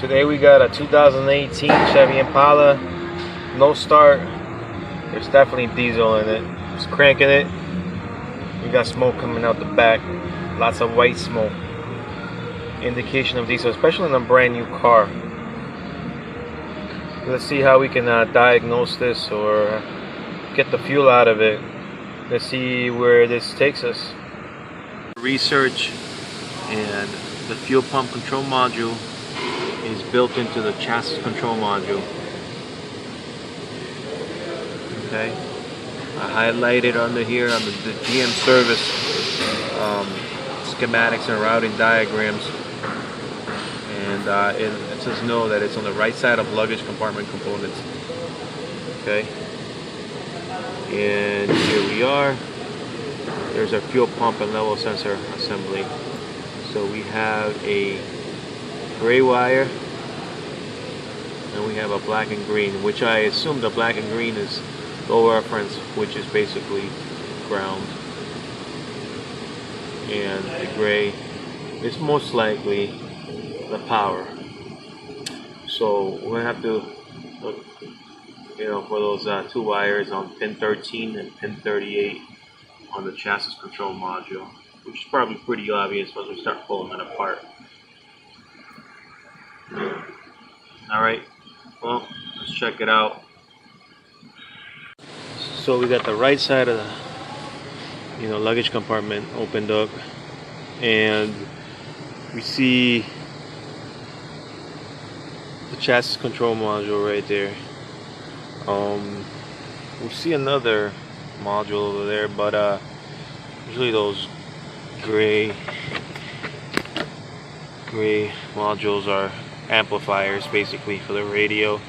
Today we got a 2018 Chevy Impala, no start. There's definitely diesel in it. Just cranking it. We got smoke coming out the back, lots of white smoke. Indication of diesel, especially in a brand new car. Let's see how we can diagnose this or get the fuel out of it. Let's see where this takes us. Research, and the fuel pump control module is built into the chassis control module. Okay, I highlighted under here on the GM service schematics and routing diagrams, and it lets us know that it's on the right side of luggage compartment components. Okay, and here we are. There's our fuel pump and level sensor assembly. So we have a gray wire and we have a black and green, which I assume the black and green is low reference, which is basically ground, and the gray is most likely the power. So we're gonna have to look, for those two wires on pin 13 and pin 38 on the chassis control module, which is probably pretty obvious once we start pulling it apart. Alright, well, let's check it out. So we got the right side of the luggage compartment opened up, and we see the chassis control module right there. We see another module over there, but usually those gray modules are amplifiers, basically, for the radio.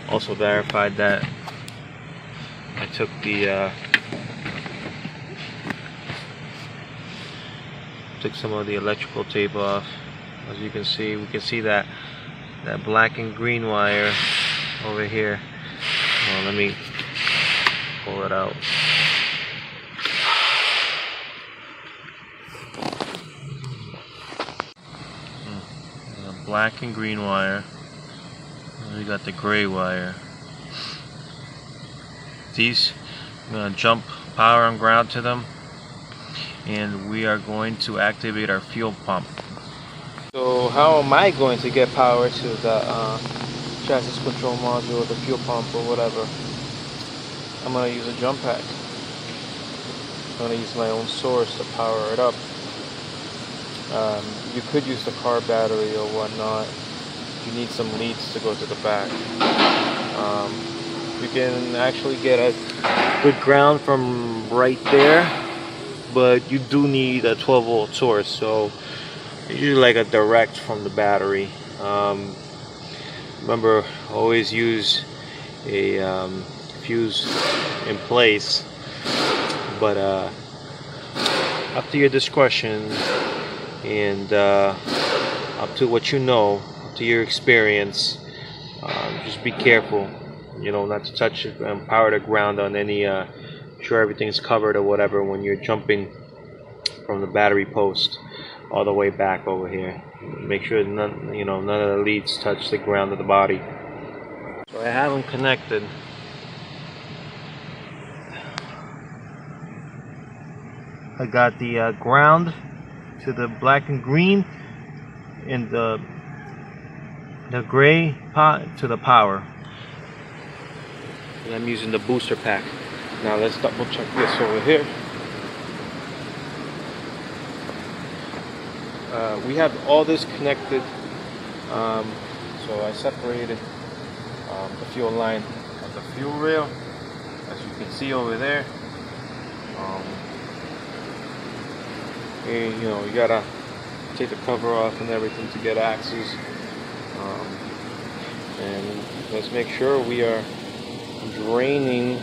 Also verified that. I took took some of the electrical tape off. As you can see, we can see that black and green wire over here. Well, let me pull it out. The black and green wire. And we got the gray wire. These, I'm going to jump power and ground to them, and we are going to activate our fuel pump. So how am I going to get power to the chassis control module, the fuel pump, or whatever? I'm going to use a jump pack. I'm going to use my own source to power it up. You could use the car battery or whatnot. You need some leads to go to the back. You can actually get a good ground from right there, but you do need a 12-volt source, so usually like a direct from the battery. Remember, always use a fuse in place, but up to your discretion, and up to what you know, up to your experience. Just be careful, not to touch it and power the ground on any, sure everything's covered or whatever when you're jumping from the battery post all the way back over here. Make sure none of the leads touch the ground of the body. So I have them connected. I got the ground to the black and green, and the gray pot to the power. And I'm using the booster pack. Now let's double check this over here. We have all this connected, so I separated the fuel line of the fuel rail, as you can see over there. And, you gotta take the cover off and everything to get access. And let's make sure we are draining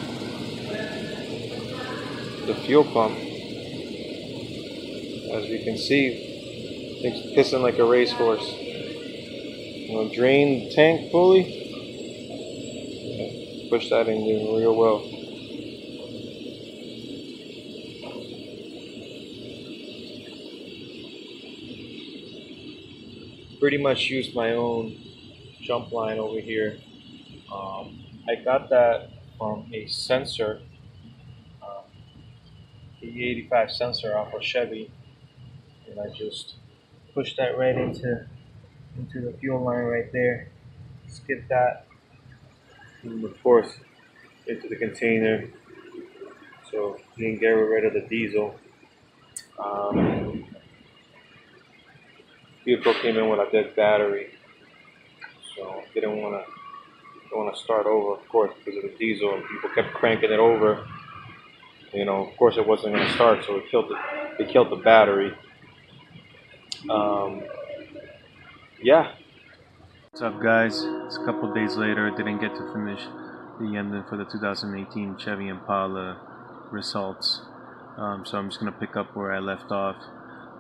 the fuel pump. As we can see, it's pissing like a racehorse. Drain the tank fully. Push that in there real well. pretty much used my own jump line over here. I got that from a sensor, uh, the E85 sensor off of Chevy, and I just pushed that right into the fuel line right there. Skip that, and of course into the container. So you can get rid of the diesel. Um, Vehicle came in with a dead battery, so didn't want to start over, of course, because of the diesel. And people kept cranking it over. You know, of course, it wasn't going to start, so it killed the battery. Um, yeah. What's up, guys? It's a couple days later. Didn't get to finish the ending for the 2018 Chevy Impala results. So I'm just gonna pick up where I left off.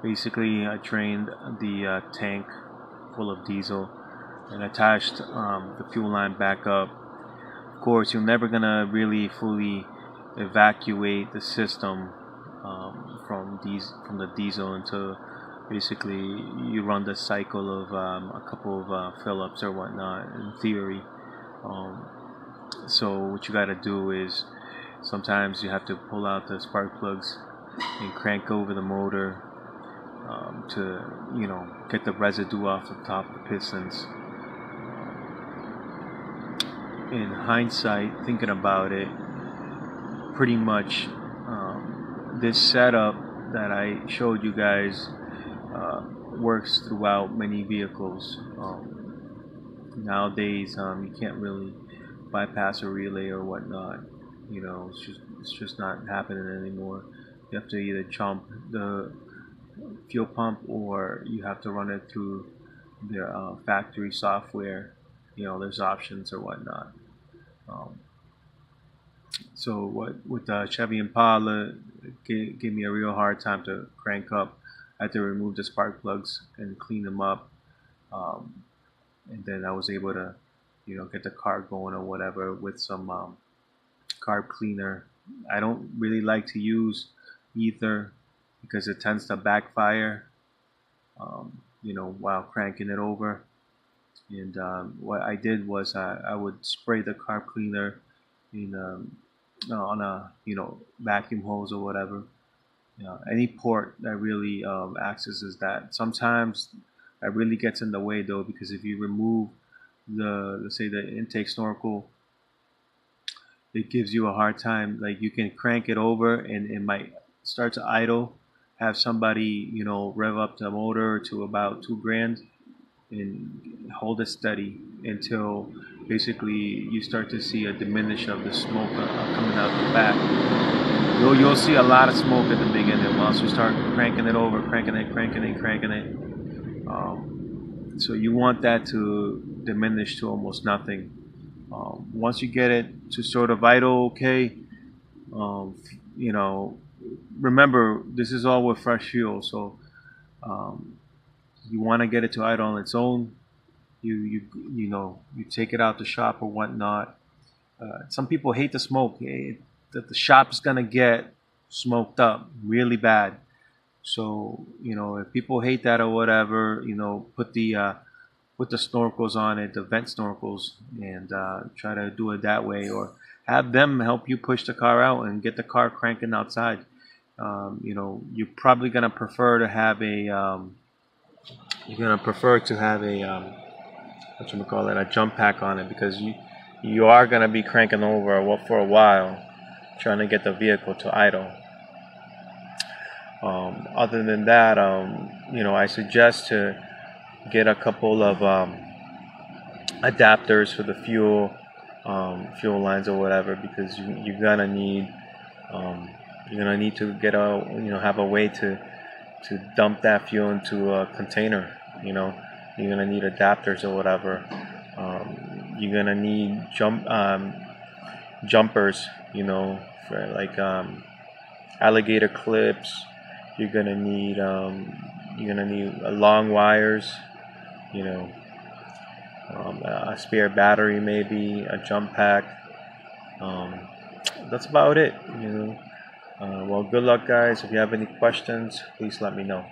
Basically, I drained the tank full of diesel and attached the fuel line back up. Of course, you're never gonna really fully evacuate the system from the diesel until basically you run the cycle of a couple of fill-ups or whatnot. In theory, um, so what you got to do is sometimes you have to pull out the spark plugs and crank over the motor to get the residue off the top of the pistons. In hindsight, thinking about it, pretty much this setup that I showed you guys works throughout many vehicles. Nowadays, you can't really bypass a relay or whatnot. It's just not happening anymore. You have to either jump the fuel pump or you have to run it through their factory software. There's options or whatnot. Um, so with Chevy Impala, it gave me a real hard time to crank up. I had to remove the spark plugs and clean them up, um, and then I was able to, get the car going or whatever with some carb cleaner. I don't really like to use ether because it tends to backfire, while cranking it over. And what I did was I would spray the carb cleaner in on a vacuum hose or whatever. Any port that really accesses that. Sometimes that really gets in the way though, because if you remove let's say the intake snorkel, it gives you a hard time. Like you can crank it over and it might start to idle. Have somebody rev up the motor to about 2 grand and hold it steady until basically you start to see a diminish of the smoke coming out the back. You'll see a lot of smoke at the beginning once you start cranking it over, cranking it. So you want that to diminish to almost nothing. Once you get it to sort of idle, okay, um, you know, remember this is all with fresh fuel, so um, you want to get it to idle on its own. You take it out the shop or whatnot. Some people hate the smoke. That the shop's gonna get smoked up really bad. So if people hate that or whatever, put the snorkels on it, the vent snorkels, and try to do it that way, or have them help you push the car out and get the car cranking outside. You're probably gonna prefer to have a jump pack on it, because you are gonna be cranking over for a while, trying to get the vehicle to idle. Other than that, I suggest to get a couple of adapters for the fuel lines or whatever, because you're gonna need to get have a way to dump that fuel into a container. You're gonna need adapters or whatever. You're gonna need jumpers, for like alligator clips. You're gonna need long wires, you know, a spare battery, maybe a jump pack. That's about it. Well, good luck, guys. If you have any questions, please let me know.